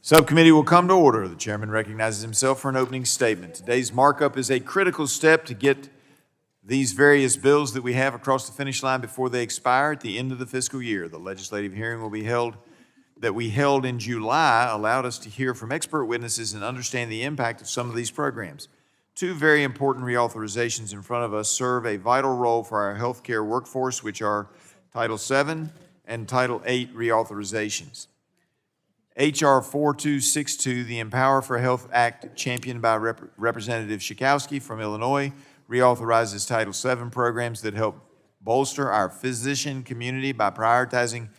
Subcommittee will come to order. The chairman recognizes himself for an opening statement. Today's markup is a critical step to get these various bills that we have across the finish line before they expire at the end of the fiscal year. The legislative hearing we held in July allowed us to hear from expert witnesses and understand the impact of some of these programs. Two very important reauthorizations in front of us serve a vital role for our healthcare workforce, which are Title VII and Title VIII reauthorizations. H.R. 4262, the Empower for Health Act, championed by Representative Schakowsky from Illinois, reauthorizes Title VII programs that help bolster our physician community by prioritizing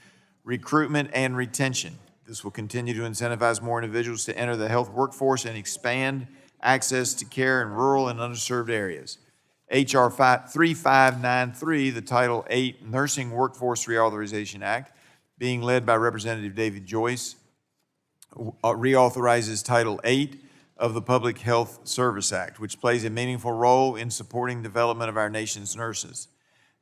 recruitment and retention. This will continue to incentivize more individuals to enter the health workforce and expand access to care in rural and underserved areas. H.R. 3593, the Title VIII Nursing Workforce Reauthorization Act, being led by Representative David Joyce, reauthorizes Title VIII of the Public Health Service Act, which plays a meaningful role in supporting development of our nation's nurses.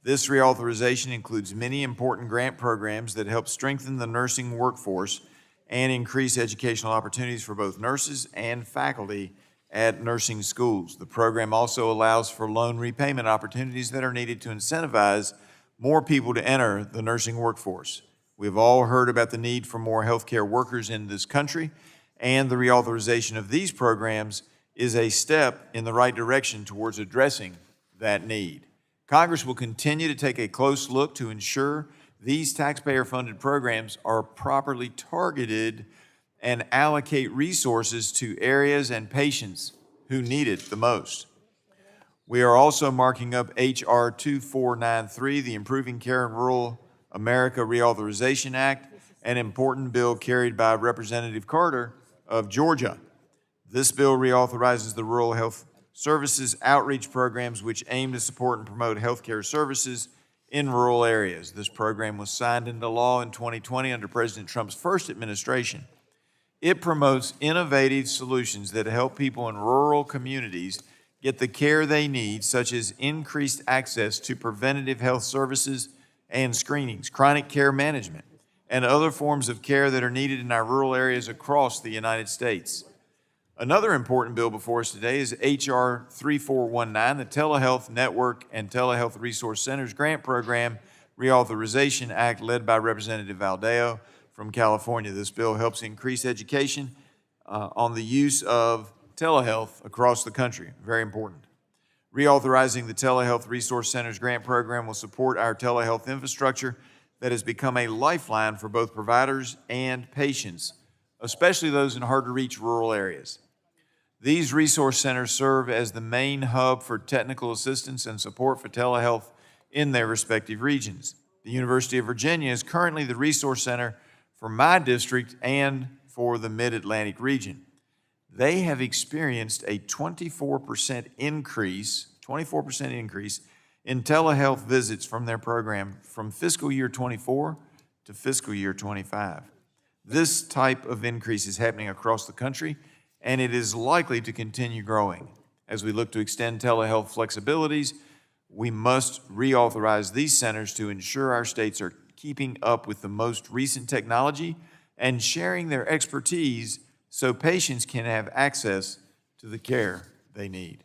This reauthorization includes many important grant programs that help strengthen the nursing workforce and increase educational opportunities for both nurses and faculty at nursing schools. The program also allows for loan repayment opportunities that are needed to incentivize more people to enter the nursing workforce. We've all heard about the need for more healthcare workers in this country, and the reauthorization of these programs is a step in the right direction towards addressing that need. Congress will continue to take a close look to ensure these taxpayer-funded programs are properly targeted and allocate resources to areas and patients who need it the most. We are also marking up H.R. 2493, the Improving Care in Rural America Reauthorization Act, an important bill carried by Representative Carter of Georgia. This bill reauthorizes the Rural Health Services outreach programs which aim to support and promote healthcare services in rural areas. This program was signed into law in 2020 under President Trump's first administration. It promotes innovative solutions that help people in rural communities get the care they need, such as increased access to preventative health services and screenings, chronic care management, and other forms of care that are needed in our rural areas across the United States. Another important bill before us today is H.R. 3419, the Telehealth Network and Telehealth Resource Centers Grant Program Reauthorization Act, led by Representative Valdeo from California. This bill helps increase education on the use of telehealth across the country. Very important. Reauthorizing the Telehealth Resource Centers Grant Program will support our telehealth infrastructure that has become a lifeline for both providers and patients, especially those in hard-to-reach rural areas. These resource centers serve as the main hub for technical assistance and support for telehealth in their respective regions. The University of Virginia is currently the resource center for my district and for the Mid-Atlantic region. They have experienced a 24% increase in telehealth visits from their program from fiscal year 24 to fiscal year 25. This type of increase is happening across the country, and it is likely to continue growing. As we look to extend telehealth flexibilities, we must reauthorize these centers to ensure our states are keeping up with the most recent technology and sharing their expertise so patients can have access to the care they need.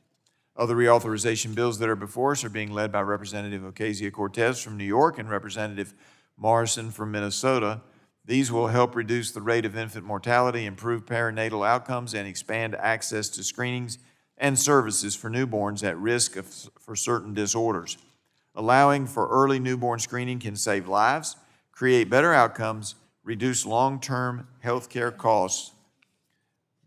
Other reauthorization bills that are before us are being led by Representative Ocasio-Cortez from New York and Representative Morrison from Minnesota. These will help reduce the rate of infant mortality, improve perinatal outcomes, and expand access to screenings and services for newborns at risk for certain disorders. Allowing for early newborn screening can save lives, create better outcomes, reduce long-term health care costs.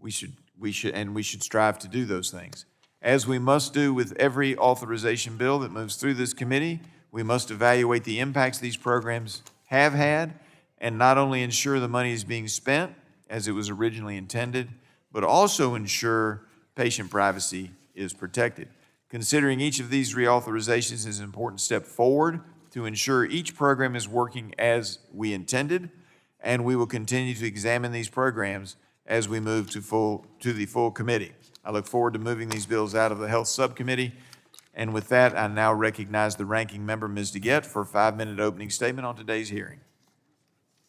We should strive to do those things. As we must do with every authorization bill that moves through this committee, we must evaluate the impacts these programs have had and not only ensure the money is being spent as it was originally intended, but also ensure patient privacy is protected. Considering each of these reauthorizations is an important step forward to ensure each program is working as we intended, and we will continue to examine these programs as we move to the full committee. I look forward to moving these bills out of the Health Subcommittee. And with that, I now recognize the ranking member, Ms. DeGette, for a 5-minute opening statement on today's hearing.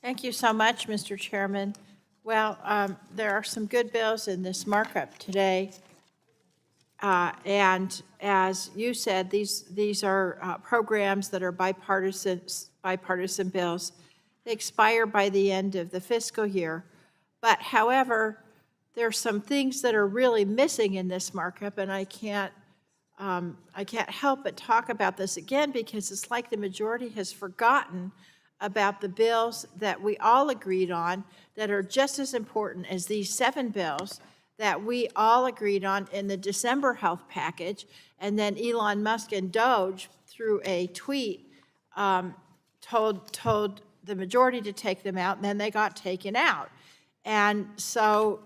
Thank you so much, Mr. Chairman. Well, there are some good bills in this markup today. And as you said, these are programs that are bipartisan bills. They expire by the end of the fiscal year. But however, there are some things that are really missing in this markup, and I can't help but talk about this again because it's like the majority has forgotten about the bills that we all agreed on that are just as important as these 7 bills that we all agreed on in the December health package. And then Elon Musk and Doge, through a tweet, told the majority to take them out, and then they got taken out. And so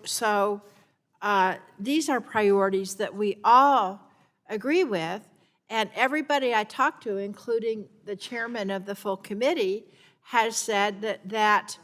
these are priorities that we all agree with, and everybody I talked to, including the chairman of the full committee, has said that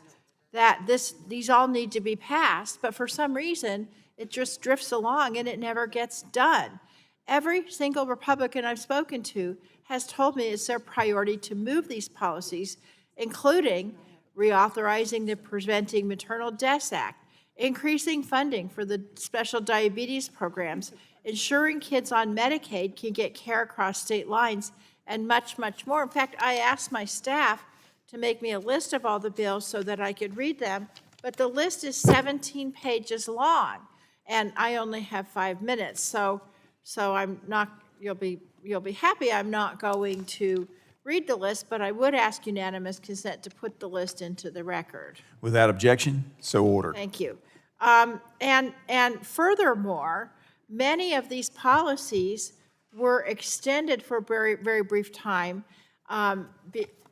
these all need to be passed, but for some reason, it just drifts along and it never gets done. Every single Republican I've spoken to has told me it's their priority to move these policies, including reauthorizing the Preventing Maternal Deaths Act, increasing funding for the special diabetes programs, ensuring kids on Medicaid can get care across state lines, and much, much more. In fact, I asked my staff to make me a list of all the bills so that I could read them, but the list is 17 pages long, and I only have 5 minutes. So I'm not, you'll be happy I'm not going to read the list, but I would ask unanimous consent to put the list into the record. Without objection, so ordered. Thank you. And furthermore, many of these policies were extended for a very, very brief time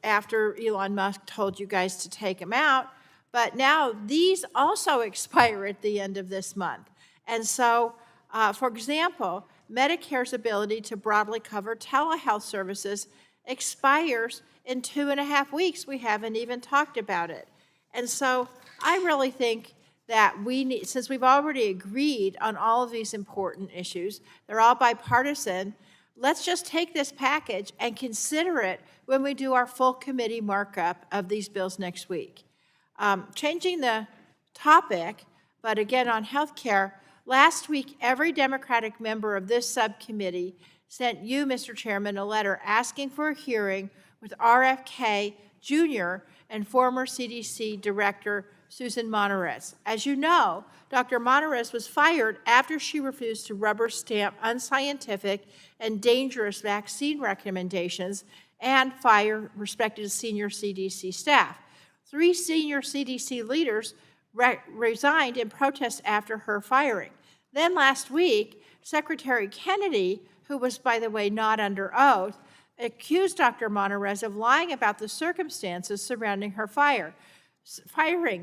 after Elon Musk told you guys to take them out. But now these also expire at the end of this month. And so, for example, Medicare's ability to broadly cover telehealth services expires in 2.5 weeks. We haven't even talked about it. And so I really think that we need, since we've already agreed on all of these important issues, they're all bipartisan, let's just take this package and consider it when we do our full committee markup of these bills next week. Changing the topic, but again on health care, last week every Democratic member of this subcommittee sent you, Mr. Chairman, a letter asking for a hearing with RFK Jr. and former CDC Director Susan Monterez. As you know, Dr. Monterez was fired after she refused to rubber stamp unscientific and dangerous vaccine recommendations and fire respected senior CDC staff. 3 senior CDC leaders resigned in protest after her firing. Then last week, Secretary Kennedy, who was, by the way, not under oath, accused Dr. Monterez of lying about the circumstances surrounding her firing.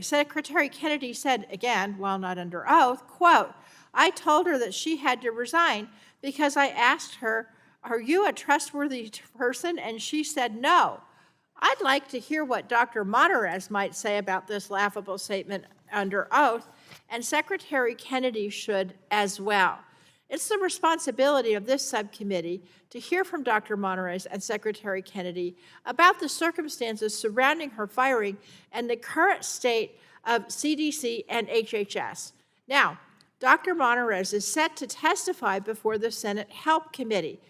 Secretary Kennedy said, again, while not under oath, quote, "I told her that she had to resign because I asked her, 'Are you a trustworthy person?' and she said no." I'd like to hear what Dr. Monterez might say about this laughable statement under oath, and Secretary Kennedy should as well. It's the responsibility of this subcommittee to hear from Dr. Monterez and Secretary Kennedy about the circumstances surrounding her firing and the current state of CDC and HHS. Now, Dr. Monterez is set to testify before the Senate Help Committee.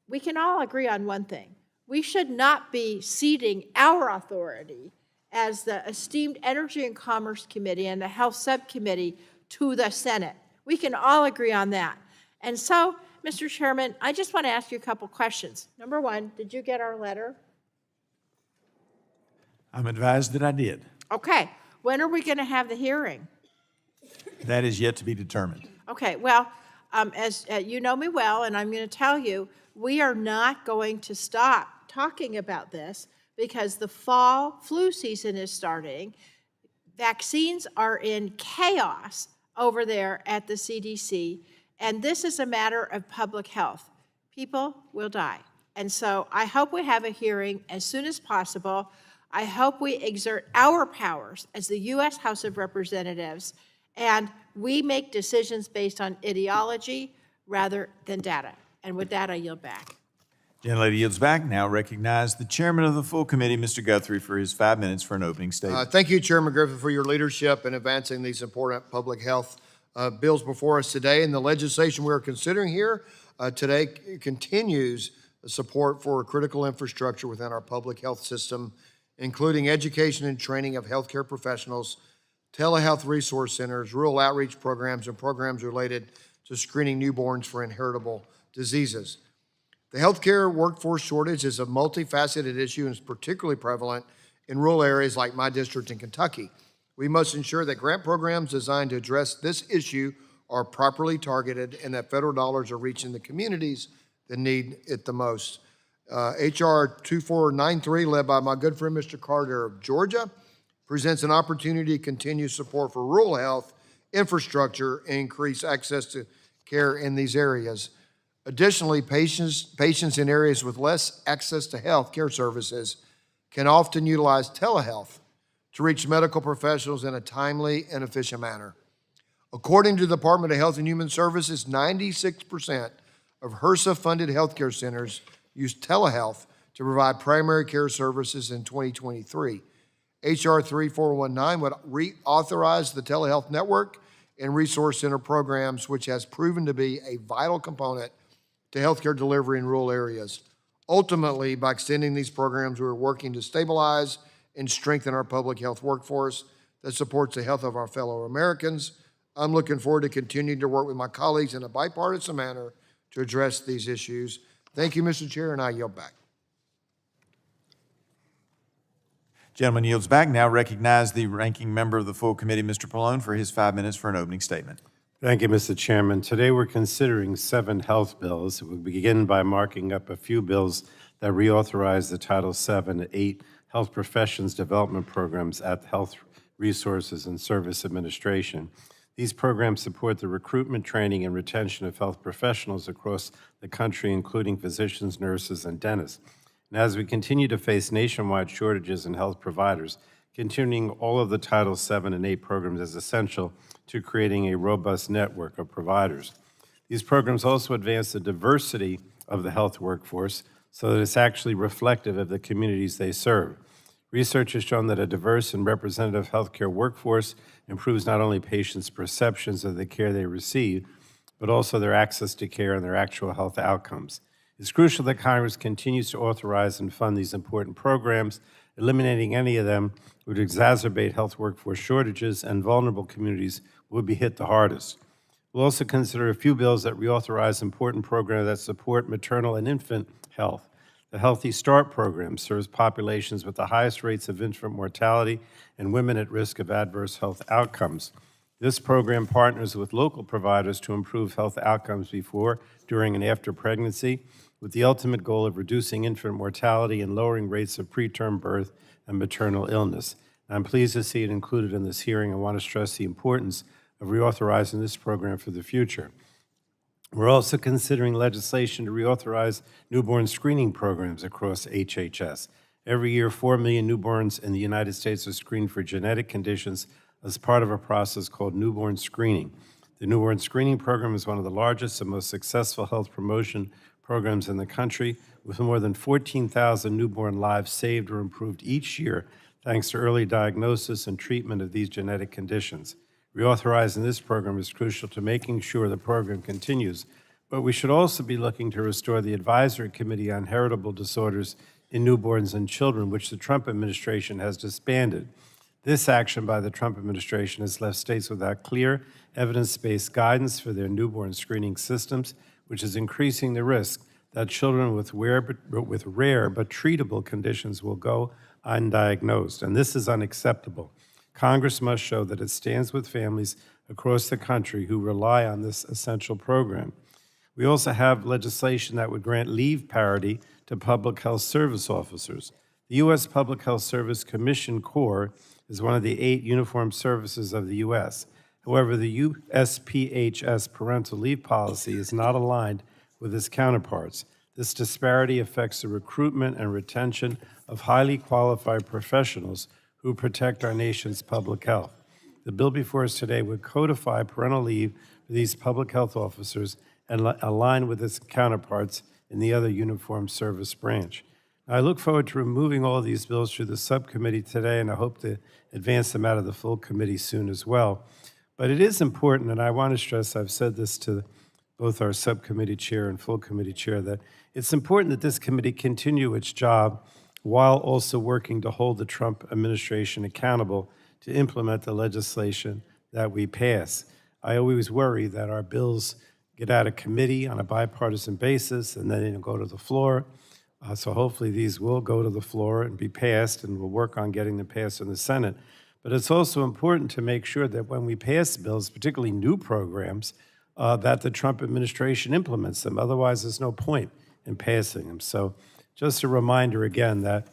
We can all agree on one thing. We should not be ceding our authority as the esteemed Energy and Commerce Committee and the Health Subcommittee to the Senate. We can all agree on that. And so, Mr. Chairman, I just want to ask you a couple questions. Number one, did you get our letter? I'm advised that I did. Okay. When are we going to have the hearing? That is yet to be determined. Okay. Well, as you know me well, and I'm going to tell you, we are not going to stop talking about this because the fall flu season is starting. Vaccines are in chaos over there at the CDC, and this is a matter of public health. People will die. And so I hope we have a hearing as soon as possible. I hope we exert our powers as the U.S. House of Representatives, and we make decisions based on ideology rather than data. And with that, I yield back. Gentlelady yields back. Now recognize the chairman of the full committee, Mr. Guthrie, for his 5 minutes for an opening statement. Thank you, Chairman Griffin, for your leadership in advancing these important public health bills before us today. And the legislation we are considering here today continues support for critical infrastructure within our public health system, including education and training of healthcare professionals, telehealth resource centers, rural outreach programs, and programs related to screening newborns for inheritable diseases. The healthcare workforce shortage is a multifaceted issue and is particularly prevalent in rural areas like my district in Kentucky. We must ensure that grant programs designed to address this issue are properly targeted and that federal dollars are reaching the communities that need it the most. H.R. 2493, led by my good friend Mr. Carter of Georgia, presents an opportunity to continue support for rural health infrastructure and increase access to care in these areas. Additionally, patients in areas with less access to health care services can often utilize telehealth to reach medical professionals in a timely and efficient manner. According to the Department of Health and Human Services, 96% of HRSA-funded healthcare centers used telehealth to provide primary care services in 2023. H.R. 3419 would reauthorize the telehealth network and resource center programs, which has proven to be a vital component to healthcare delivery in rural areas. Ultimately, by extending these programs, we're working to stabilize and strengthen our public health workforce that supports the health of our fellow Americans. I'm looking forward to continuing to work with my colleagues in a bipartisan manner to address these issues. Thank you, Mr. Chair, and I yield back. Gentleman yields back. Now recognize the ranking member of the full committee, Mr. Pallone, for his 5 minutes for an opening statement. Thank you, Mr. Chairman. Today we're considering 7 health bills. We'll begin by marking up a few bills that reauthorize the Title VII and 8 health professions development programs at the Health Resources and Service Administration. These programs support the recruitment, training, and retention of health professionals across the country, including physicians, nurses, and dentists. And as we continue to face nationwide shortages in health providers, continuing all of the Title VII and 8 programs is essential to creating a robust network of providers. These programs also advance the diversity of the health workforce so that it's actually reflective of the communities they serve. Research has shown that a diverse and representative healthcare workforce improves not only patients' perceptions of the care they receive, but also their access to care and their actual health outcomes. It's crucial that Congress continues to authorize and fund these important programs. Eliminating any of them would exacerbate health workforce shortages, and vulnerable communities would be hit the hardest. We'll also consider a few bills that reauthorize important programs that support maternal and infant health. The Healthy Start program serves populations with the highest rates of infant mortality and women at risk of adverse health outcomes. This program partners with local providers to improve health outcomes before, during, and after pregnancy, with the ultimate goal of reducing infant mortality and lowering rates of preterm birth and maternal illness. I'm pleased to see it included in this hearing. I want to stress the importance of reauthorizing this program for the future. We're also considering legislation to reauthorize newborn screening programs across HHS. Every year, 4 million newborns in the United States are screened for genetic conditions as part of a process called newborn screening. The newborn screening program is one of the largest and most successful health promotion programs in the country, with more than 14,000 newborn lives saved or improved each year thanks to early diagnosis and treatment of these genetic conditions. Reauthorizing this program is crucial to making sure the program continues, but we should also be looking to restore the Advisory Committee on Heritable Disorders in Newborns and Children, which the Trump administration has disbanded. This action by the Trump administration has left states without clear, evidence-based guidance for their newborn screening systems, which is increasing the risk that children with rare but treatable conditions will go undiagnosed, and this is unacceptable. Congress must show that it stands with families across the country who rely on this essential program. We also have legislation that would grant leave parity to public health service officers. The U.S. Public Health Service Commission Corps is one of the 8 uniformed services of the U.S. However, the USPHS parental leave policy is not aligned with its counterparts. This disparity affects the recruitment and retention of highly qualified professionals who protect our nation's public health. The bill before us today would codify parental leave for these public health officers and align with its counterparts in the other uniformed service branch. I look forward to removing all of these bills through the subcommittee today, and I hope to advance them out of the full committee soon as well. But it is important, and I want to stress, I've said this to both our subcommittee chair and full committee chair, that it's important that this committee continue its job while also working to hold the Trump administration accountable to implement the legislation that we pass. I always worry that our bills get out of committee on a bipartisan basis and then they don't go to the floor. So hopefully these will go to the floor and be passed, and we'll work on getting them passed in the Senate. But it's also important to make sure that when we pass bills, particularly new programs, that the Trump administration implements them. Otherwise, there's no point in passing them. So just a reminder again that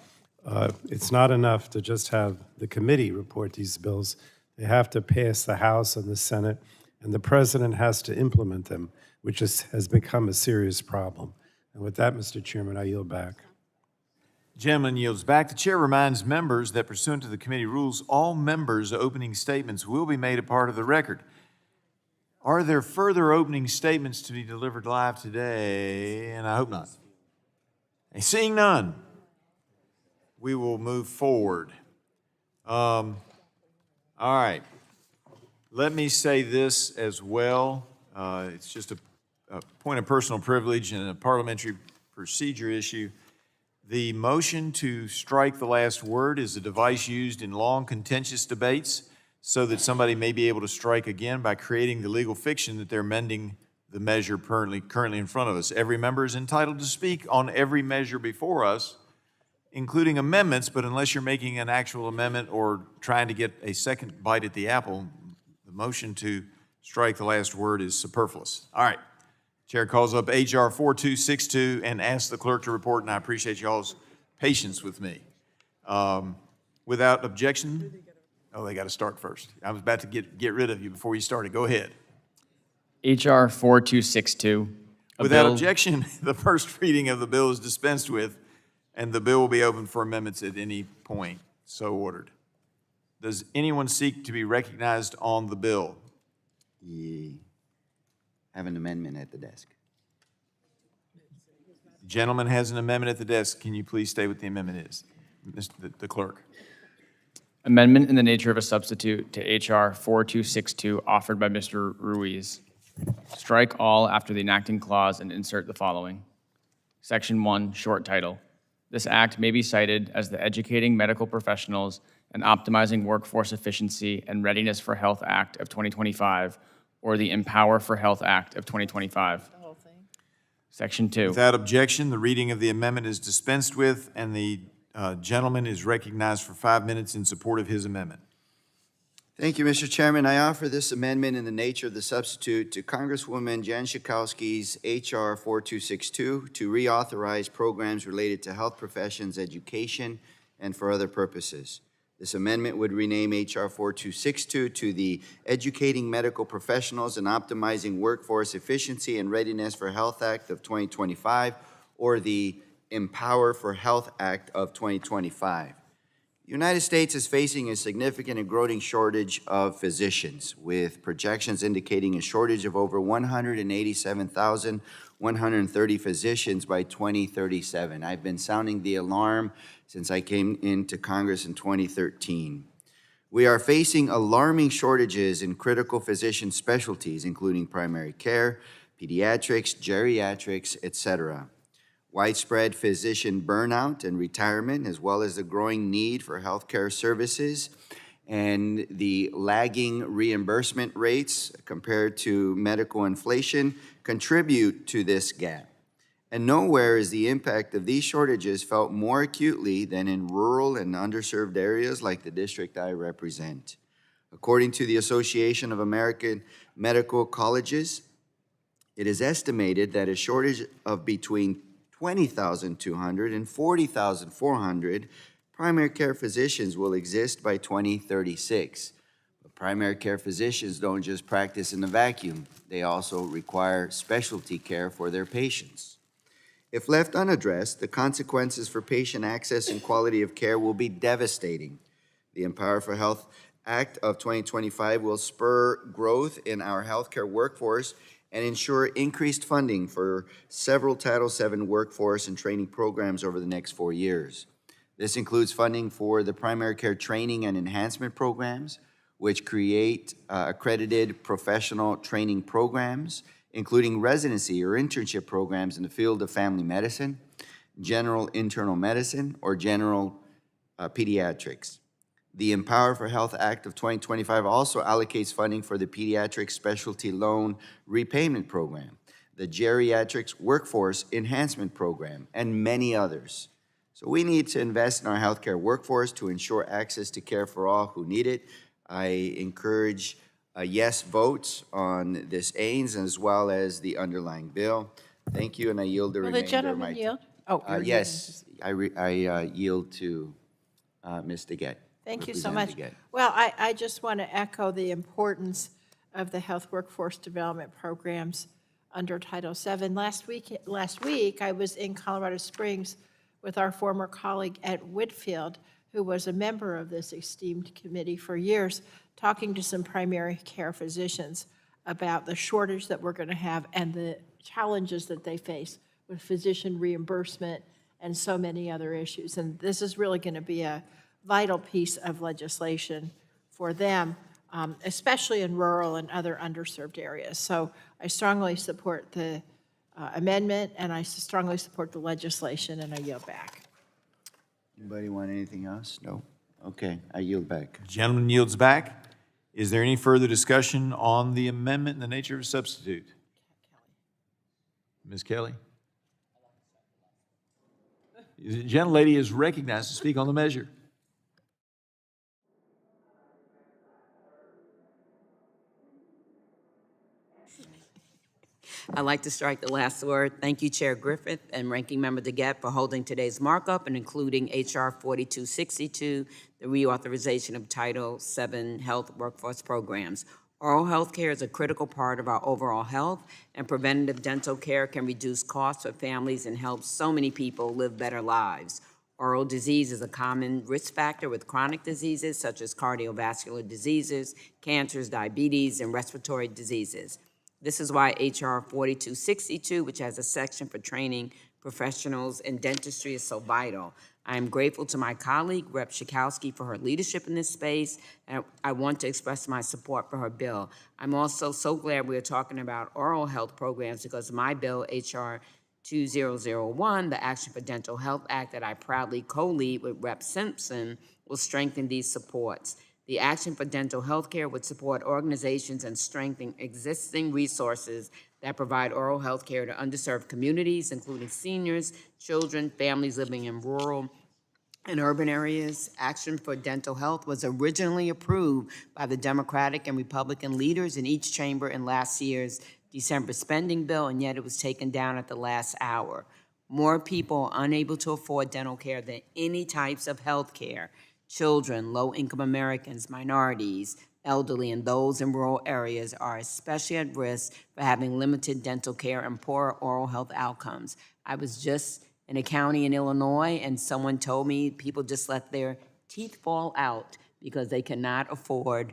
it's not enough to just have the committee report these bills. They have to pass the House and the Senate, and the president has to implement them, which has become a serious problem. And with that, Mr. Chairman, I yield back. Gentleman yields back. The chair reminds members that pursuant to the committee rules, all members' opening statements will be made a part of the record. Are there further opening statements to be delivered live today? And I hope not. And seeing none, we will move forward. All right. Let me say this as well. It's just a point of personal privilege and a parliamentary procedure issue. The motion to strike the last word is a device used in long, contentious debates so that somebody may be able to strike again by creating the legal fiction that they're amending the measure currently in front of us. Every member is entitled to speak on every measure before us, including amendments, but unless you're making an actual amendment or trying to get a second bite at the apple, the motion to strike the last word is superfluous. All right. Chair calls up H.R. 4262 and asks the clerk to report, and I appreciate y'all's patience with me. Without objection, they got to start first. I was about to get rid of you before you started. Go ahead. H.R. 4262. Without objection, the first reading of the bill is dispensed with, and the bill will be open for amendments at any point. So ordered. Does anyone seek to be recognized on the bill? Have an amendment at the desk. The gentleman has an amendment at the desk. Can you please state what the amendment is? The clerk. Amendment in the nature of a substitute to H.R. 4262 offered by Mr. Ruiz. Strike all after the enacting clause and insert the following. Section 1, short title. This act may be cited as the Educating Medical Professionals and Optimizing Workforce Efficiency and Readiness for Health Act of 2025, or the Empower for Health Act of 2025. The whole thing. Section 2. Without objection, the reading of the amendment is dispensed with, and the gentleman is recognized for 5 minutes in support of his amendment. Thank you, Mr. Chairman. I offer this amendment in the nature of the substitute to Congresswoman Jan Schakowsky's H.R. 4262 to reauthorize programs related to health professions education and for other purposes. This amendment would rename H.R. 4262 to the Educating Medical Professionals and Optimizing Workforce Efficiency and Readiness for Health Act of 2025, or the Empower for Health Act of 2025. The United States is facing a significant and growing shortage of physicians, with projections indicating a shortage of over 187,130 physicians by 2037. I've been sounding the alarm since I came into Congress in 2013. We are facing alarming shortages in critical physician specialties, including primary care, pediatrics, geriatrics, etc. Widespread physician burnout and retirement, as well as the growing need for healthcare services and the lagging reimbursement rates compared to medical inflation, contribute to this gap. And nowhere is the impact of these shortages felt more acutely than in rural and underserved areas like the district I represent. According to the Association of American Medical Colleges, it is estimated that a shortage of between 20,200 and 40,400 primary care physicians will exist by 2036. But primary care physicians don't just practice in a vacuum. They also require specialty care for their patients. If left unaddressed, the consequences for patient access and quality of care will be devastating. The Empower for Health Act of 2025 will spur growth in our healthcare workforce and ensure increased funding for several Title VII workforce and training programs over the next 4 years. This includes funding for the primary care training and enhancement programs, which create accredited professional training programs, including residency or internship programs in the field of family medicine, general internal medicine, or general pediatrics. The Empower for Health Act of 2025 also allocates funding for the Pediatric Specialty Loan Repayment Program, the Geriatrics Workforce Enhancement Program, and many others. So we need to invest in our healthcare workforce to ensure access to care for all who need it. I encourage yes votes on this Ains as well as the underlying bill. Thank you, and I yield the Will remainder the of my gentleman yield? Oh, you're yes, I yield to Ms. Dingell. Thank you so Representative much. Dingell. Well, I just want to echo the importance of the health workforce development programs under Title VII. Last week, I was in Colorado Springs with our former colleague at Whitfield, who was a member of this esteemed committee for years, talking to some primary care physicians about the shortage that we're going to have and the challenges that they face with physician reimbursement and so many other issues. And this is really going to be a vital piece of legislation for them, especially in rural and other underserved areas. So I strongly support the amendment, and I strongly support the legislation, and I yield back. Anybody want anything else? No? Okay, I yield back. Gentleman yields back. Is there any further discussion on the amendment in the nature of a substitute? Ms. Kelly? The gentlelady is recognized to speak on the measure. I'd like to strike the last word. Thank you, Chair Griffith and Ranking Member Dingell, for holding today's markup and including H.R. 4262, the reauthorization of Title VII Health Workforce Programs. Oral health care is a critical part of our overall health, and preventative dental care can reduce costs for families and help so many people live better lives. Oral disease is a common risk factor with chronic diseases such as cardiovascular diseases, cancers, diabetes, and respiratory diseases. This is why H.R. 4262, which has a section for training professionals in dentistry, is so vital. I am grateful to my colleague, Rep. Schakowsky, for her leadership in this space, and I want to express my support for her bill. I'm also so glad we are talking about oral health programs because my bill, H.R. 2001, the Action for Dental Health Act that I proudly co-lead with Rep. Simpson, will strengthen these supports. The Action for Dental Healthcare would support organizations and strengthen existing resources that provide oral health care to underserved communities, including seniors, children, families living in rural and urban areas. Action for Dental Health was originally approved by the Democratic and Republican leaders in each chamber in last year's December spending bill, and yet it was taken down at the last hour. More people are unable to afford dental care than any types of health care. Children, low-income Americans, minorities, elderly, and those in rural areas are especially at risk for having limited dental care and poor oral health outcomes. I was just in a county in Illinois, and someone told me people just let their teeth fall out because they cannot afford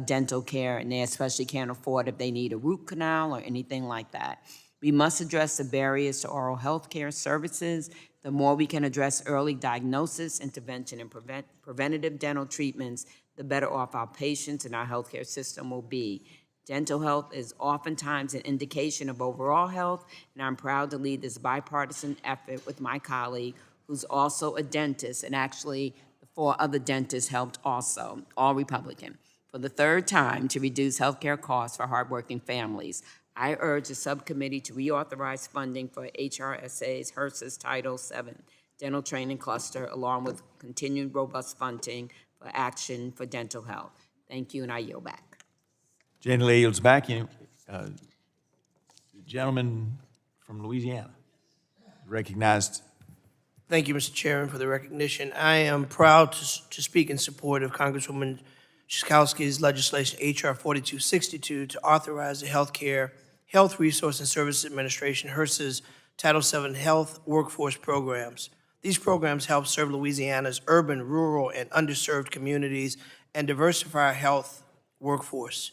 dental care, and they especially can't afford if they need a root canal or anything like that. We must address the barriers to oral health care services. The more we can address early diagnosis, intervention, and preventative dental treatments, the better off our patients and our healthcare system will be. Dental health is oftentimes an indication of overall health, and I'm proud to lead this bipartisan effort with my colleague, who's also a dentist, and actually the 4 other dentists helped also, all Republican, for the 3rd time to reduce healthcare costs for hardworking families. I urge the subcommittee to reauthorize funding for HRSA's HRSA's Title VII dental training cluster, along with continued robust funding for Action for Dental Health. Thank you, and I yield back. Gentlelady yields back. The gentleman from Louisiana recognized. Thank you, Mr. Chairman, for the recognition. I am proud to speak in support of Congresswoman Schakowsky's legislation, H.R. 4262, to authorize the Health Resource and Services Administration, HRSA's Title VII Health Workforce Programs. These programs help serve Louisiana's urban, rural, and underserved communities and diversify our health workforce.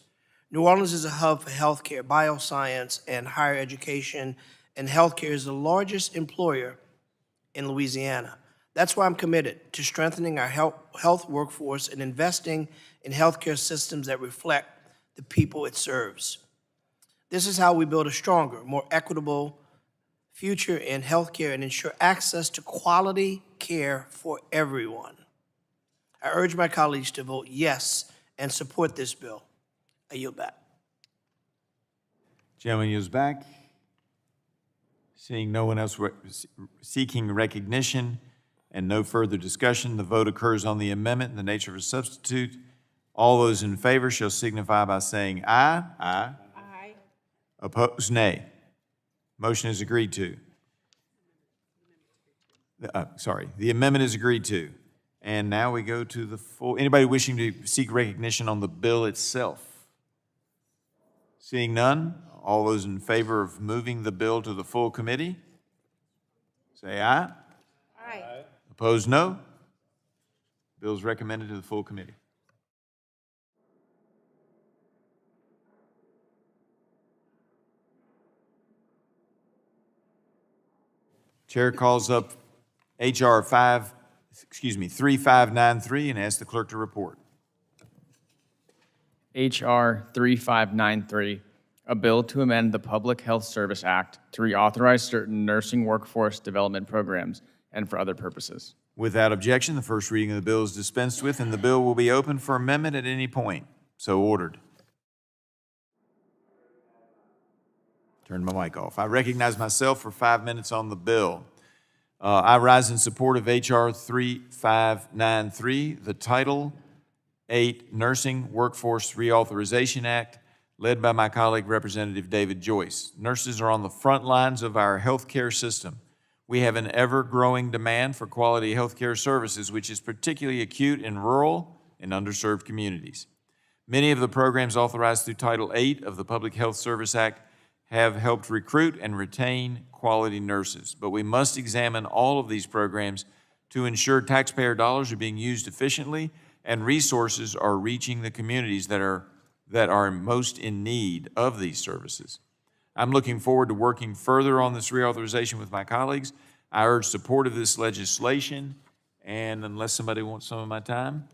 New Orleans is a hub for healthcare, bioscience, and higher education, and healthcare is the largest employer in Louisiana. That's why I'm committed to strengthening our health workforce and investing in healthcare systems that reflect the people it serves. This is how we build a stronger, more equitable future in healthcare and ensure access to quality care for everyone. I urge my colleagues to vote yes and support this bill. I yield back. Gentleman yields back. Seeing no one else seeking recognition and no further discussion, the vote occurs on the amendment in the nature of a substitute. All those in favor shall signify by saying aye. Aye. Aye. Opposed, nay. Motion is agreed to. The amendment is agreed to. And now we go to the full, anybody wishing to seek recognition on the bill itself? Seeing none, all those in favor of moving the bill to the full committee, say aye. Aye. Opposed, no. Bill is recommended to the full committee. Chair calls up HR 3593 and asks the clerk to report. H.R. 3593, a bill to amend the Public Health Service Act to reauthorize certain nursing workforce development programs and for other purposes. Without objection, the first reading of the bill is dispensed with, and the bill will be open for amendment at any point. So ordered. Turn my mic off. I recognize myself for 5 minutes on the bill. I rise in support of H.R. 3593, the Title VIII Nursing Workforce Reauthorization Act, led by my colleague, Representative David Joyce. Nurses are on the front lines of our healthcare system. We have an ever-growing demand for quality healthcare services, which is particularly acute in rural and underserved communities. Many of the programs authorized through Title VIII of the Public Health Service Act have helped recruit and retain quality nurses, but we must examine all of these programs to ensure taxpayer dollars are being used efficiently and resources are reaching the communities that are most in need of these services. I'm looking forward to working further on this reauthorization with my colleagues. I urge support of this legislation, and unless somebody wants some of my time,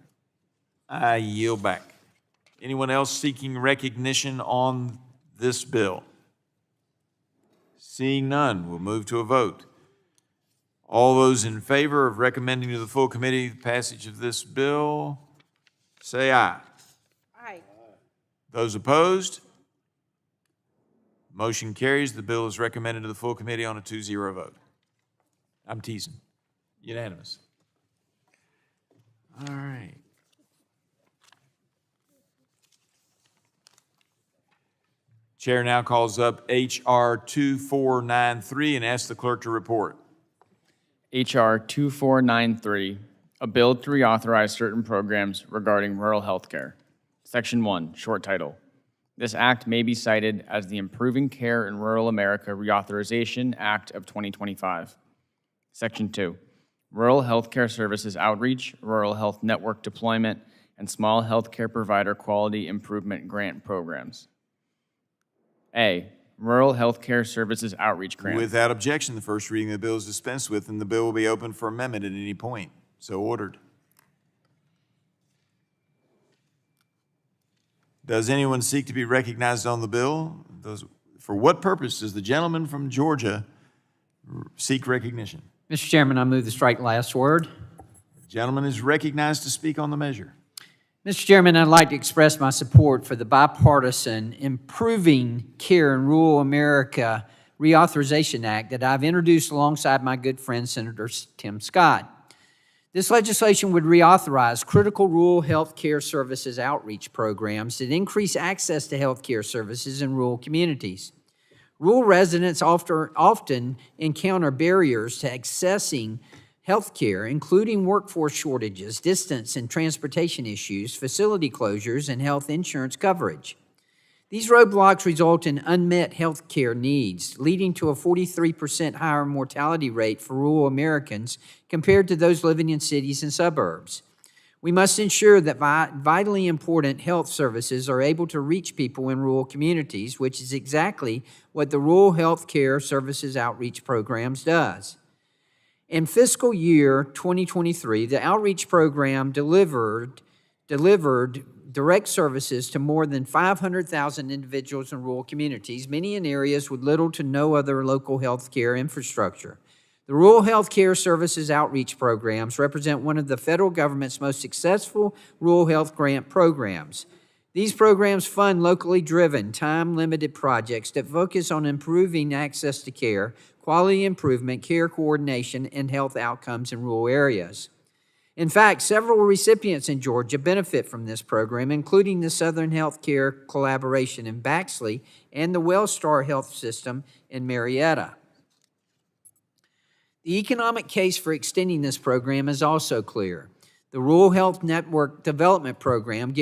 I yield back. Anyone else seeking recognition on this bill? Seeing none, we'll move to a vote. All those in favor of recommending to the full committee the passage of this bill, say aye. Aye. Those opposed? Motion carries. The bill is recommended to the full committee on a 2-0 vote. I'm teasing. Unanimous. All right. Chair now calls up H.R. 2493 and asks the clerk to report. H.R. 2493, a bill to reauthorize certain programs regarding rural health care. Section 1, short title. This act may be cited as the Improving Care in Rural America Reauthorization Act of 2025. Section 2, Rural Healthcare Services Outreach, Rural Health Network Deployment, and Small Healthcare Provider Quality Improvement Grant Programs. A, Rural Healthcare Services Outreach Grant. Without objection, the first reading of the bill is dispensed with, and the bill will be open for amendment at any point. So ordered. Does anyone seek to be recognized on the bill? For what purpose does the gentleman from Georgia seek recognition? Mr. Chairman, I move to strike last word. The gentleman is recognized to speak on the measure. Mr. Chairman, I'd like to express my support for the bipartisan Improving Care in Rural America Reauthorization Act that I've introduced alongside my good friend, Senator Tim Scott. This legislation would reauthorize critical rural health care services outreach programs that increase access to health care services in rural communities. Rural residents often encounter barriers to accessing health care, including workforce shortages, distance and transportation issues, facility closures, and health insurance coverage. These roadblocks result in unmet health care needs, leading to a 43% higher mortality rate for rural Americans compared to those living in cities and suburbs. We must ensure that vitally important health services are able to reach people in rural communities, which is exactly what the Rural Health Care Services Outreach Programs does. In fiscal year 2023, the outreach program delivered direct services to more than 500,000 individuals in rural communities, many in areas with little to no other local health care infrastructure. The Rural Health Care Services Outreach Programs represent one of the federal government's most successful rural health grant programs. These programs fund locally driven, time-limited projects that focus on improving access to care, quality improvement, care coordination, and health outcomes in rural areas. In fact, several recipients in Georgia benefit from this program, including the Southern Healthcare Collaboration in Baxley and the Wellstar Health System in Marietta. The economic case for extending this program is also clear. The Rural Health Network Development Program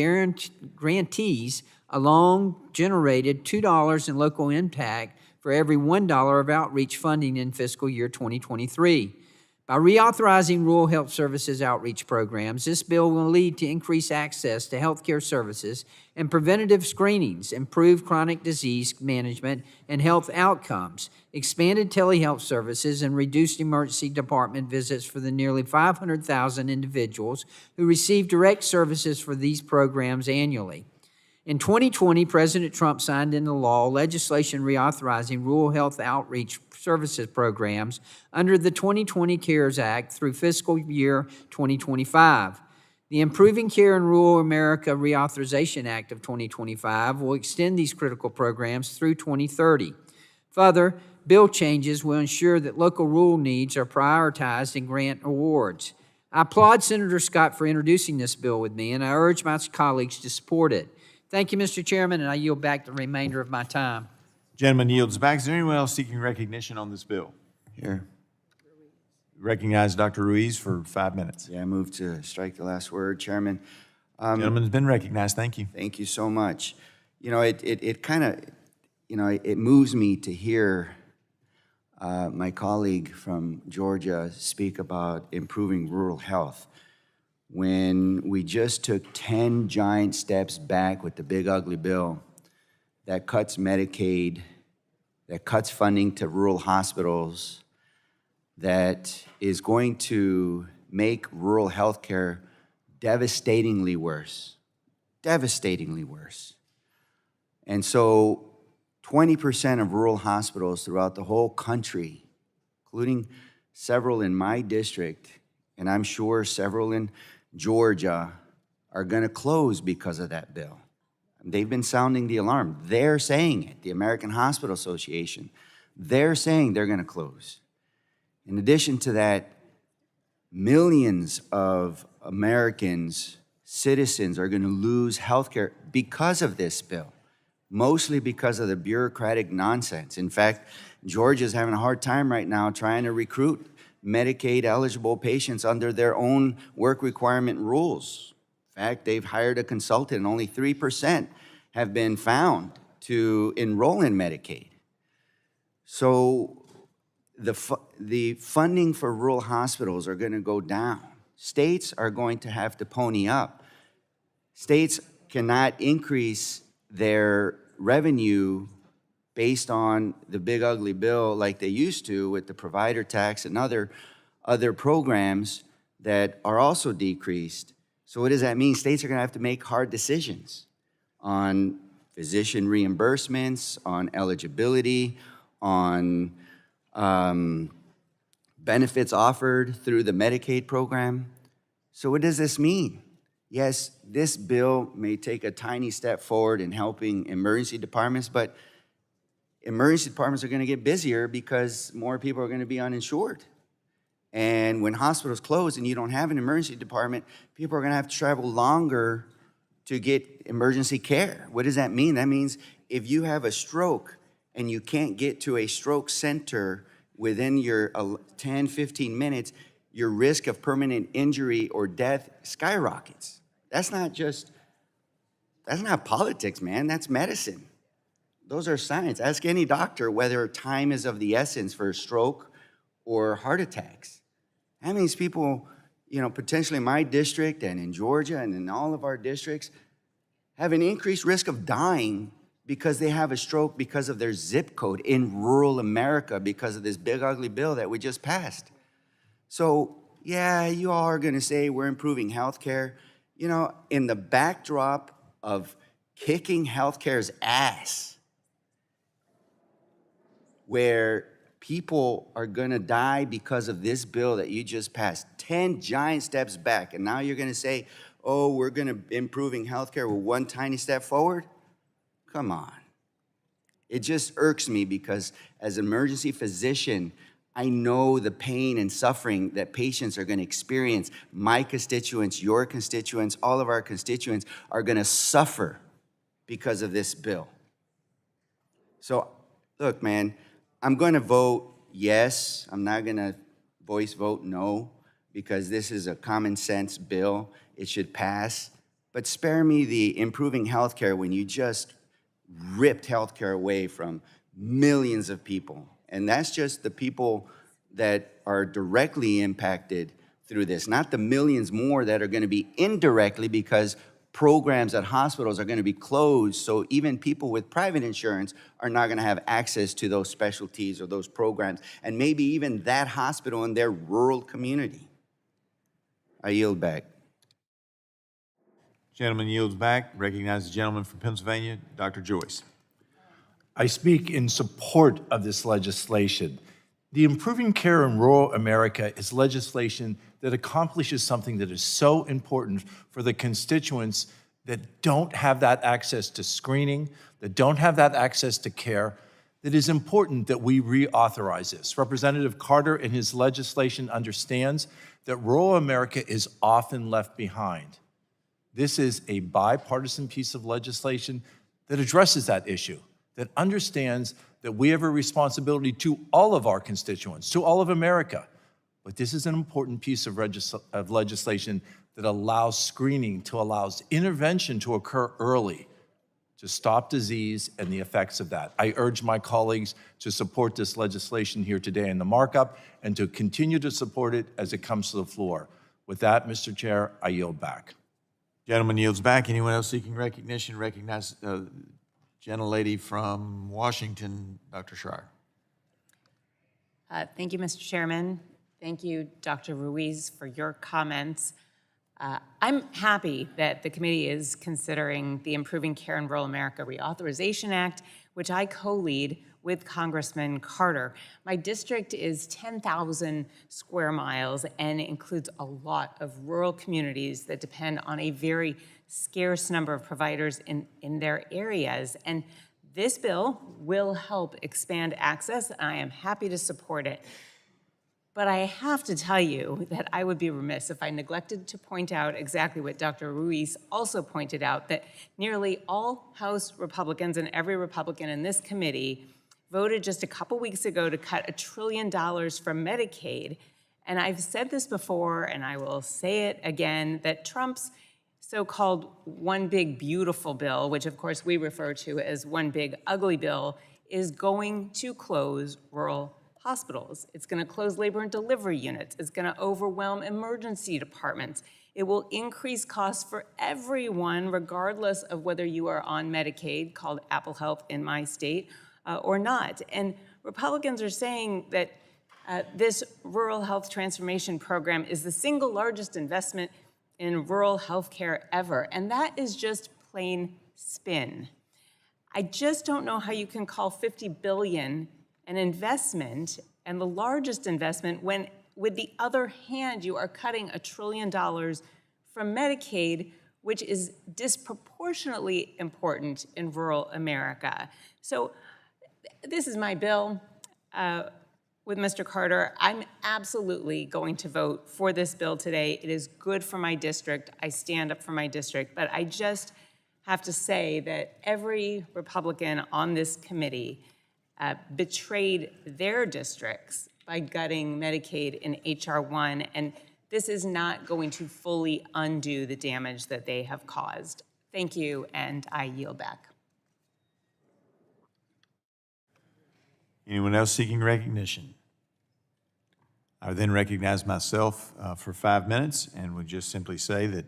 grantees a long-generated $2 in local impact for every $1 of outreach funding in fiscal year 2023. By reauthorizing rural health services outreach programs, this bill will lead to increased access to health care services and preventative screenings, improved chronic disease management and health outcomes, expanded telehealth services, and reduced emergency department visits for the nearly 500,000 individuals who receive direct services for these programs annually. In 2020, President Trump signed into law legislation reauthorizing rural health outreach services programs under the 2020 CARES Act through fiscal year 2025. The Improving Care in Rural America Reauthorization Act of 2025 will extend these critical programs through 2030. Further, bill changes will ensure that local rural needs are prioritized in grant awards. I applaud Senator Scott for introducing this bill with me, and I urge my colleagues to support it. Thank you, Mr. Chairman, and I yield back the remainder of my time. Gentleman yields back. Is there anyone else seeking recognition on this bill? Here. Recognize Dr. Ruiz for 5 minutes. Yeah, I move to strike the last word, Chairman. Gentleman's been recognized. Thank you. Thank you so much. You know, it kind of, you know, it moves me to hear my colleague from Georgia speak about improving rural health when we just took 10 giant steps back with the big ugly bill that cuts Medicaid, that cuts funding to rural hospitals, that is going to make rural health care devastatingly worse. And so 20% of rural hospitals throughout the whole country, including several in my district, and I'm sure several in Georgia, are going to close because of that bill. They've been sounding the alarm. They're saying it, the American Hospital Association. They're saying they're going to close. In addition to that, millions of Americans, citizens, are going to lose health care because of this bill, mostly because of the bureaucratic nonsense. In fact, Georgia's having a hard time right now trying to recruit Medicaid-eligible patients under their own work requirement rules. In fact, they've hired a consultant, and only 3% have been found to enroll in Medicaid. So the funding for rural hospitals are going to go down. States are going to have to pony up. States cannot increase their revenue based on the big ugly bill like they used to with the provider tax and other programs that are also decreased. So what does that mean? States are going to have to make hard decisions on physician reimbursements, on eligibility, on benefits offered through the Medicaid program. So what does this mean? Yes, this bill may take a tiny step forward in helping emergency departments, but emergency departments are going to get busier because more people are going to be uninsured. And when hospitals close and you don't have an emergency department, people are going to have to travel longer to get emergency care. What does that mean? That means if you have a stroke and you can't get to a stroke center within your 10, 15 minutes, your risk of permanent injury or death skyrockets. That's not politics, man. That's medicine. Those are science. Ask any doctor whether time is of the essence for a stroke or heart attacks. That means people, potentially my district and in Georgia and in all of our districts have an increased risk of dying because they have a stroke because of their zip code in rural America because of this big ugly bill that we just passed. So, yeah, you all are going to say we're improving healthcare. In the backdrop of kicking healthcare's ass, where people are going to die because of this bill that you just passed, 10 giant steps back, and now you're going to say, oh, we're going to improving healthcare with one tiny step forward? Come on. It just irks me because as an emergency physician, I know the pain and suffering that patients are going to experience. My constituents, your constituents, all of our constituents are going to suffer because of this bill. So, look, man, I'm going to vote yes. I'm not going to voice vote no because this is a common sense bill. It should pass. But spare me the improving healthcare when you just ripped healthcare away from millions of people. And that's just the people that are directly impacted through this, not the millions more that are going to be indirectly because programs at hospitals are going to be closed. So even people with private insurance are not going to have access to those specialties or those programs, and maybe even that hospital in their rural community. I yield back. Gentleman yields back. Recognize the gentleman from Pennsylvania, Dr. Joyce. I speak in support of this legislation. The Improving Care in Rural America is legislation that accomplishes something that is so important for the constituents that don't have that access to screening, that don't have that access to care, that is important that we reauthorize this. Representative Carter in his legislation understands that rural America is often left behind. This is a bipartisan piece of legislation that addresses that issue, that understands that we have a responsibility to all of our constituents, to all of America. But this is an important piece of legislation that allows screening, to allows intervention to occur early, to stop disease and the effects of that. I urge my colleagues to support this legislation here today in the markup and to continue to support it as it comes to the floor. With that, Mr. Chair, I yield back. Gentleman yields back. Anyone else seeking recognition? Recognize the gentlelady from Washington, Dr. Schreier. Thank you, Mr. Chairman. Thank you, Dr. Ruiz, for your comments. I'm happy that the committee is considering the Improving Care in Rural America Reauthorization Act, which I co-lead with Congressman Carter. My district is 10,000 square miles and includes a lot of rural communities that depend on a very scarce number of providers in their areas. And this bill will help expand access, and I am happy to support it. But I have to tell you that I would be remiss if I neglected to point out exactly what Dr. Ruiz also pointed out, that nearly all House Republicans and every Republican in this committee voted just a couple weeks ago to cut $1 trillion from Medicaid. And I've said this before, and I will say it again, that Trump's so-called one big beautiful bill, which of course we refer to as one big ugly bill, is going to close rural hospitals. It's going to close labor and delivery units. It's going to overwhelm emergency departments. It will increase costs for everyone, regardless of whether you are on Medicaid, called Apple Health in my state, or not. And Republicans are saying that this rural health transformation program is the single largest investment in rural health care ever. And that is just plain spin. I just don't know how you can call $50 billion an investment and the largest investment when, with the other hand, you are cutting $1 trillion from Medicaid, which is disproportionately important in rural America. So this is my bill. With Mr. Carter, I'm absolutely going to vote for this bill today. It is good for my district. I stand up for my district, but I just have to say that every Republican on this committee betrayed their districts by gutting Medicaid in H.R. 1, and this is not going to fully undo the damage that they have caused. Thank you, and I yield back. Anyone else seeking recognition? I then recognize myself for 5 minutes and would just simply say that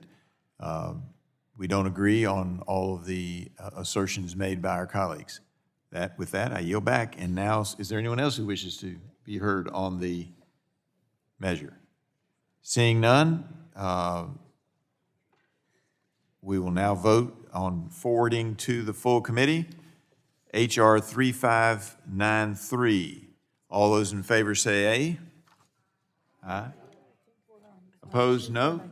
we don't agree on all of the assertions made by our colleagues. With that, I yield back. And now, is there anyone else who wishes to be heard on the measure? Seeing none, we will now vote on forwarding to the full committee H.R. 3593. All those in favor say aye. Aye. Opposed, no?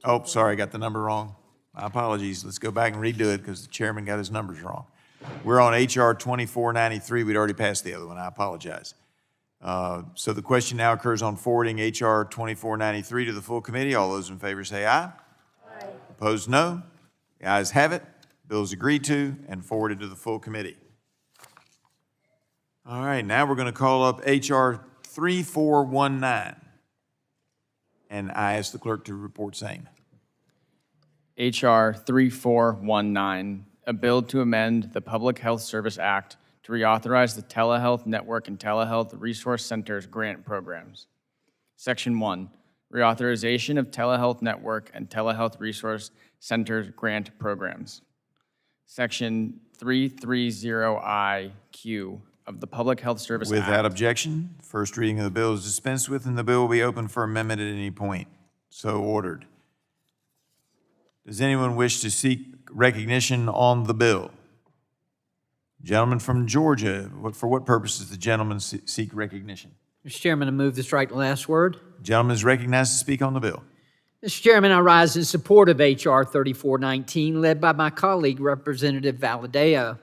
Oh, sorry, I got the number wrong. My apologies. Let's go back and redo it because the chairman got his numbers wrong. We're on H.R. 2493. We'd already passed the other one. I apologize. So the question now occurs on forwarding H.R. 2493 to the full committee. All those in favor say aye. Aye. Opposed, no. The ayes have it. Bill is agreed to and forwarded to the full committee. All right, now we're going to call up H.R. 3419. And I ask the clerk to report same. H.R. 3419, a bill to amend the Public Health Service Act to reauthorize the telehealth network and telehealth resource centers grant programs. Section 1, reauthorization of telehealth network and telehealth resource centers grant programs. Section 330IQ of the Public Health Service Act. Without objection, first reading of the bill is dispensed with, and the bill will be open for amendment at any point. So ordered. Does anyone wish to seek recognition on the bill? Gentleman from Georgia, for what purpose does the gentleman seek recognition? Mr. Chairman, I move to strike the last word. Gentleman is recognized to speak on the bill. Mr. Chairman, I rise in support of H.R. 3419, led by my colleague, Representative Valadao.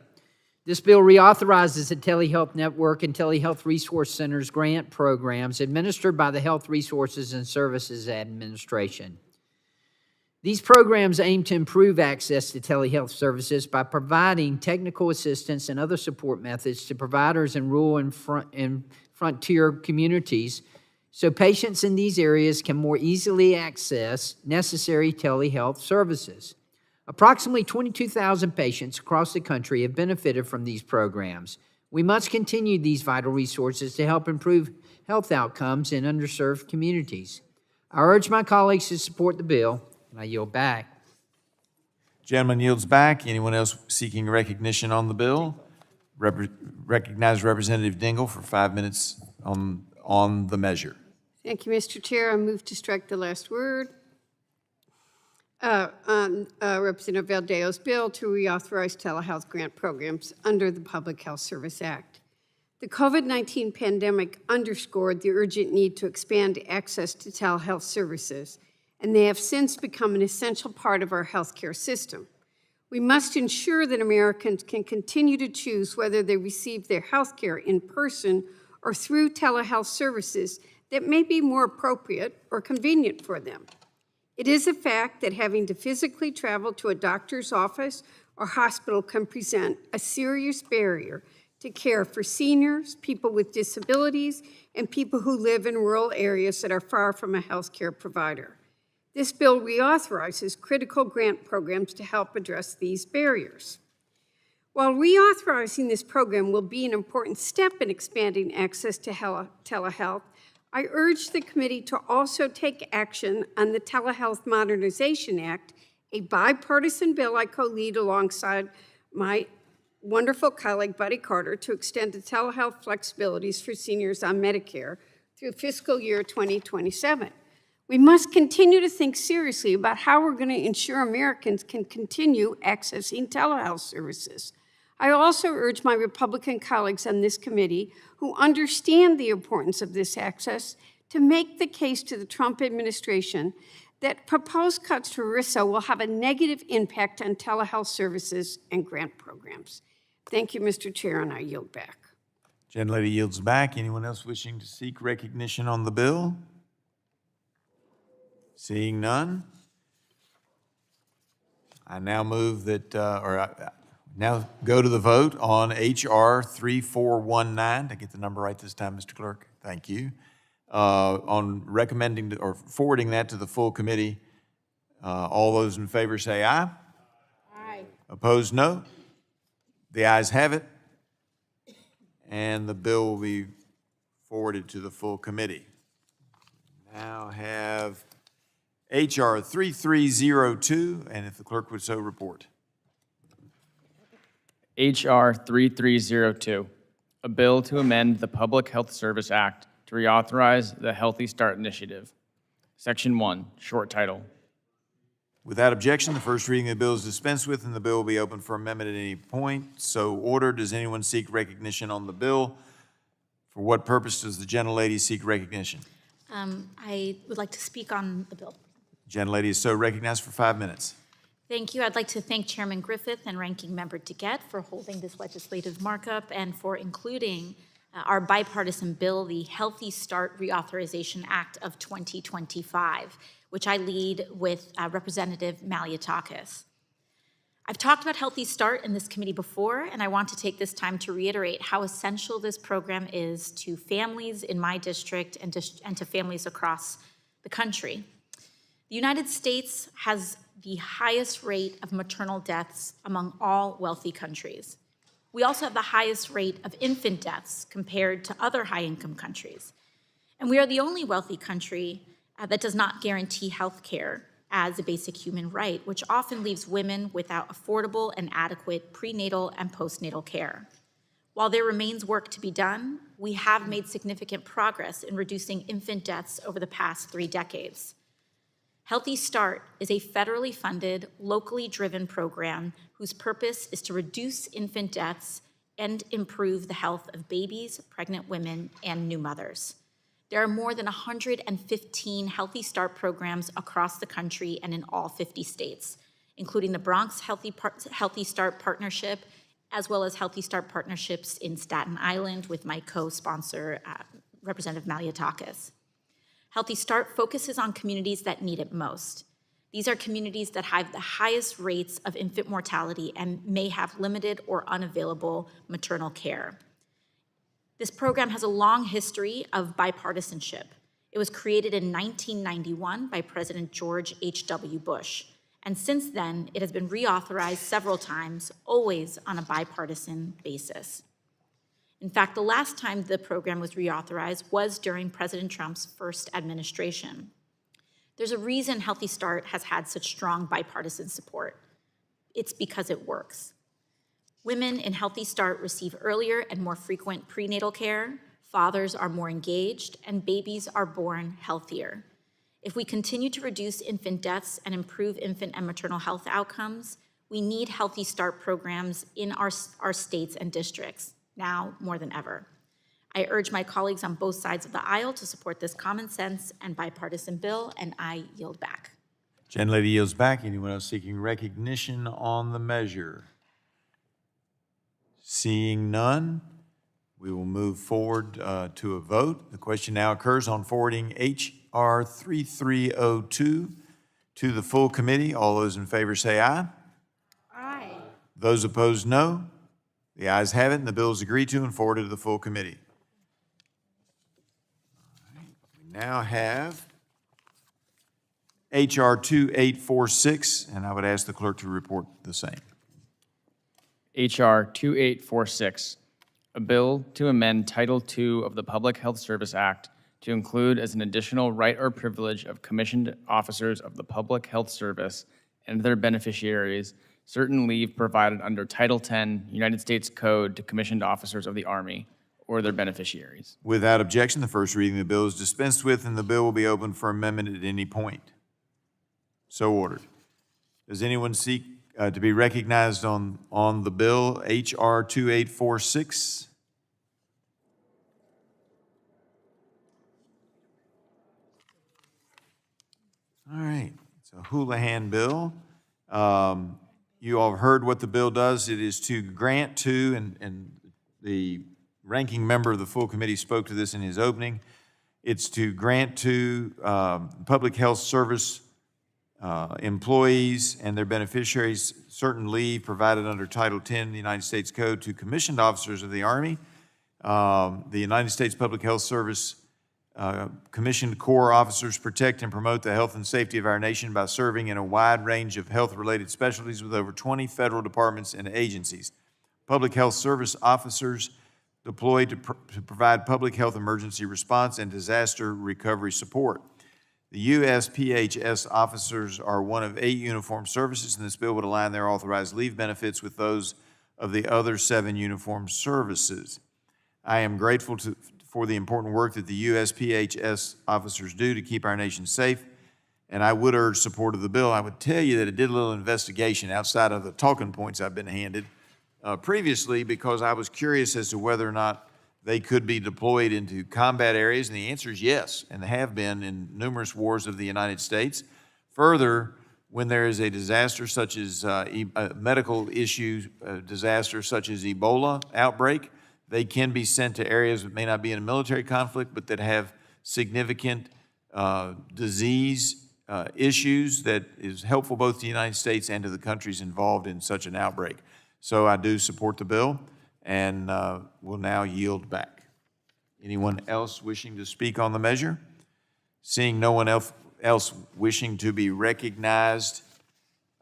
This bill reauthorizes the telehealth network and telehealth resource centers grant programs administered by the Health Resources and Services Administration. These programs aim to improve access to telehealth services by providing technical assistance and other support methods to providers in rural and frontier communities so patients in these areas can more easily access necessary telehealth services. Approximately 22,000 patients across the country have benefited from these programs. We must continue these vital resources to help improve health outcomes in underserved communities. I urge my colleagues to support the bill, and I yield back. Gentleman yields back. Anyone else seeking recognition on the bill? Recognize Representative Dingell for 5 minutes on the measure. Thank you, Mr. Chair. I move to strike the last word on Representative Valdeo's bill to reauthorize telehealth grant programs under the Public Health Service Act. The COVID-19 pandemic underscored the urgent need to expand access to telehealth services, and they have since become an essential part of our healthcare system. We must ensure that Americans can continue to choose whether they receive their healthcare in person or through telehealth services that may be more appropriate or convenient for them. It is a fact that having to physically travel to a doctor's office or hospital can present a serious barrier to care for seniors, people with disabilities, and people who live in rural areas that are far from a healthcare provider. This bill reauthorizes critical grant programs to help address these barriers. While reauthorizing this program will be an important step in expanding access to telehealth, I urge the committee to also take action on the Telehealth Modernization Act, a bipartisan bill I co-lead alongside my wonderful colleague Buddy Carter to extend the telehealth flexibilities for seniors on Medicare through fiscal year 2027. We must continue to think seriously about how we're going to ensure Americans can continue accessing telehealth services. I also urge my Republican colleagues on this committee who understand the importance of this access to make the case to the Trump administration that proposed cuts to ERISA will have a negative impact on telehealth services and grant programs. Thank you, Mr. Chair, and I yield back. Gentlelady yields back. Anyone else wishing to seek recognition on the bill? Seeing none, I now move that, now go to the vote on H.R. 3419. Did I get the number right this time, Mr. Clerk? Thank you. On recommending or forwarding that to the full committee. All those in favor say aye. Aye. Opposed, no. The ayes have it. And the bill will be forwarded to the full committee. Now have HR 3302, and if the clerk would so report. H.R. 3302, a bill to amend the Public Health Service Act to reauthorize the Healthy Start Initiative. Section 1, short title. Without objection, the first reading of the bill is dispensed with, and the bill will be open for amendment at any point. So ordered. Does anyone seek recognition on the bill? For what purpose does the gentlelady seek recognition? I would like to speak on the bill. Gentlelady is so recognized for 5 minutes. Thank you. I'd like to thank Chairman Griffith and Ranking Member DeGette for holding this legislative markup and for including our bipartisan bill, the Healthy Start Reauthorization Act of 2025, which I lead with Representative Malliotakis. I've talked about Healthy Start in this committee before, and I want to take this time to reiterate how essential this program is to families in my district and to families across the country. The United States has the highest rate of maternal deaths among all wealthy countries. We also have the highest rate of infant deaths compared to other high-income countries. And we are the only wealthy country that does not guarantee health care as a basic human right, which often leaves women without affordable and adequate prenatal and postnatal care. While there remains work to be done, we have made significant progress in reducing infant deaths over the past 3 decades. Healthy Start is a federally funded, locally driven program whose purpose is to reduce infant deaths and improve the health of babies, pregnant women, and new mothers. There are more than 115 Healthy Start programs across the country and in all 50 states, including the Bronx Healthy Start Partnership, as well as Healthy Start partnerships in Staten Island with my co-sponsor, Representative Malliotakis. Healthy Start focuses on communities that need it most. These are communities that have the highest rates of infant mortality and may have limited or unavailable maternal care. This program has a long history of bipartisanship. It was created in 1991 by President George H.W. Bush, and since then, it has been reauthorized several times, always on a bipartisan basis. In fact, the last time the program was reauthorized was during President Trump's first administration. There's a reason Healthy Start has had such strong bipartisan support. It's because it works. Women in Healthy Start receive earlier and more frequent prenatal care, fathers are more engaged, and babies are born healthier. If we continue to reduce infant deaths and improve infant and maternal health outcomes, we need Healthy Start programs in our states and districts, now more than ever. I urge my colleagues on both sides of the aisle to support this common sense and bipartisan bill, and I yield back. Gentlelady yields back. Anyone else seeking recognition on the measure? Seeing none, we will move forward to a vote. The question now occurs on forwarding H.R. 3302 to the full committee. All those in favor say aye. Aye. Those opposed, no. The ayes have it, and the bill is agreed to and forwarded to the full committee. All right. We now have H.R. 2846, and I would ask the clerk to report the same. H.R. 2846, a bill to amend Title II of the Public Health Service Act to include as an additional right or privilege of commissioned officers of the Public Health Service and their beneficiaries certain leave provided under Title X United States Code to commissioned officers of the Army or their beneficiaries. Without objection, the first reading of the bill is dispensed with, and the bill will be open for amendment at any point. So ordered. Does anyone seek to be recognized on the bill, H.R. 2846? All right, it's a Houlihan bill. You all have heard what the bill does. It is to grant to, and the ranking member of the full committee spoke to this in his opening, it's to grant to public health service employees and their beneficiaries certain leave provided under Title X of the United States Code to commissioned officers of the Army. The United States Public Health Service commissioned Corps officers protect and promote the health and safety of our nation by serving in a wide range of health-related specialties with over 20 federal departments and agencies. Public health service officers deployed to provide public health emergency response and disaster recovery support. The USPHS officers are one of 8 uniformed services, and this bill would align their authorized leave benefits with those of the other 7 uniformed services. I am grateful for the important work that the USPHS officers do to keep our nation safe, and I would urge support of the bill. I would tell you that it did a little investigation outside of the talking points I've been handed previously, because I was curious as to whether or not they could be deployed into combat areas, and the answer is yes, and have been in numerous wars of the United States. Further, when there is a disaster such as a medical issue, disaster such as Ebola outbreak, they can be sent to areas that may not be in a military conflict, but that have significant disease issues that is helpful both to the United States and to the countries involved in such an outbreak. So I do support the bill, and will now yield back. Anyone else wishing to speak on the measure? Seeing no one else wishing to be recognized,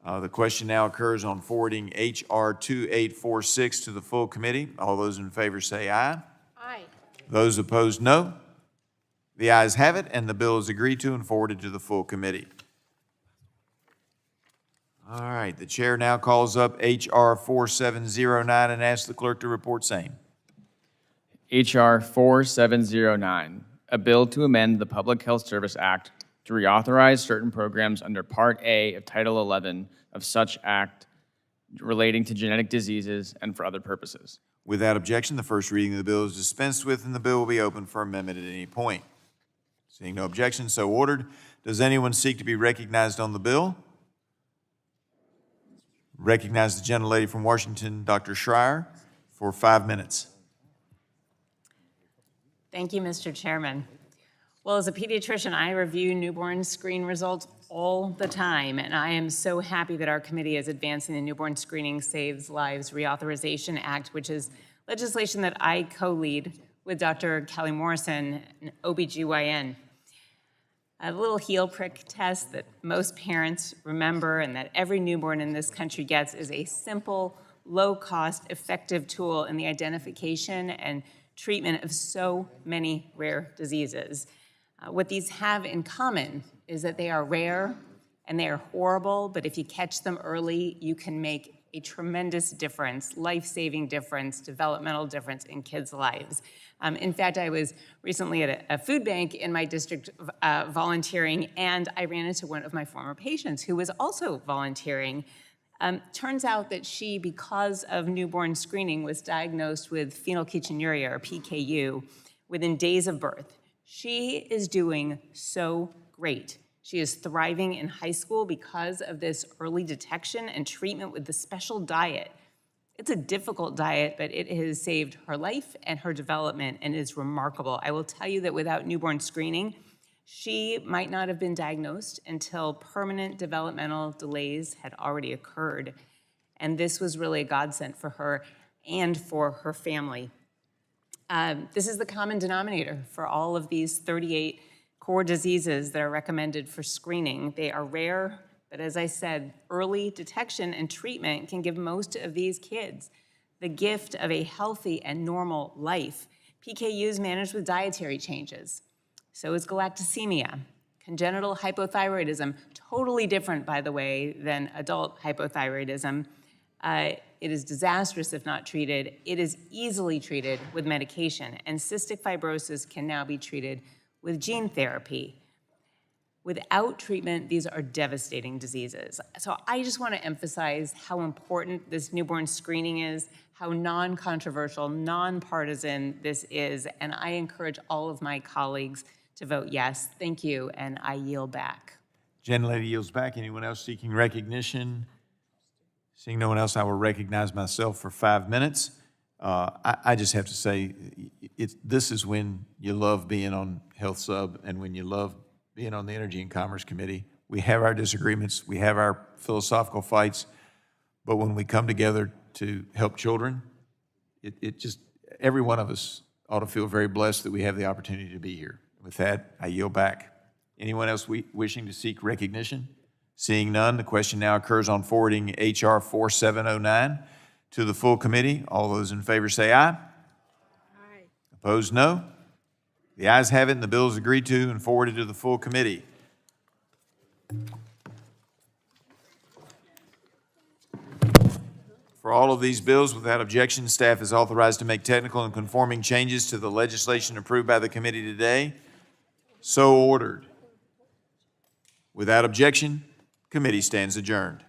the question now occurs on forwarding H.R. 2846 to the full committee. All those in favor say aye. Aye. Those opposed, no. The ayes have it, and the bill is agreed to and forwarded to the full committee. All right, the chair now calls up H.R. 4709 and asks the clerk to report same. H.R. 4709, a bill to amend the Public Health Service Act to reauthorize certain programs under Part A of Title 11 of such act relating to genetic diseases and for other purposes. Without objection, the first reading of the bill is dispensed with, and the bill will be open for amendment at any point. Seeing no objection, so ordered. Does anyone seek to be recognized on the bill? Recognize the gentlelady from Washington, Dr. Schreier, for 5 minutes. Thank you, Mr. Chairman. Well, as a pediatrician, I review newborn screen results all the time, and I am so happy that our committee is advancing the Newborn Screening Saves Lives Reauthorization Act, which is legislation that I co-lead with Dr. Kelly Morrison, an OBGYN. A little heel prick test that most parents remember and that every newborn in this country gets is a simple, low-cost, effective tool in the identification and treatment of so many rare diseases. What these have in common is that they are rare and they are horrible, but if you catch them early, you can make a tremendous difference, life-saving difference, developmental difference in kids' lives. In fact, I was recently at a food bank in my district volunteering, and I ran into one of my former patients who was also volunteering. Turns out that she, because of newborn screening, was diagnosed with phenylketonuria, or PKU, within days of birth. She is doing so great. She is thriving in high school because of this early detection and treatment with the special diet. It's a difficult diet, but it has saved her life and her development and is remarkable. I will tell you that without newborn screening, she might not have been diagnosed until permanent developmental delays had already occurred. And this was really a godsend for her and for her family. This is the common denominator for all of these 38 core diseases that are recommended for screening. They are rare, but as I said, early detection and treatment can give most of these kids the gift of a healthy and normal life. PKU is managed with dietary changes. So is galactosemia. Congenital hypothyroidism, totally different, by the way, than adult hypothyroidism. It is disastrous if not treated. It is easily treated with medication, and cystic fibrosis can now be treated with gene therapy. Without treatment, these are devastating diseases. So I just want to emphasize how important this newborn screening is, how non-controversial, non-partisan this is, and I encourage all of my colleagues to vote yes. Thank you, and I yield back. Gentlelady yields back. Anyone else seeking recognition? Seeing no one else, I will recognize myself for 5 minutes. I just have to say, this is when you love being on Health Sub and when you love being on the Energy and Commerce Committee. We have our disagreements, we have our philosophical fights, but when we come together to help children, it just, every one of us ought to feel very blessed that we have the opportunity to be here. With that, I yield back. Anyone else wishing to seek recognition? Seeing none, the question now occurs on forwarding H.R. 4709 to the full committee. All those in favor say aye. Aye. Opposed, no. The ayes have it, and the bill is agreed to and forwarded to the full committee. For all of these bills, without objection, staff is authorized to make technical and conforming changes to the legislation approved by the committee today. So ordered. Without objection, committee stands adjourned.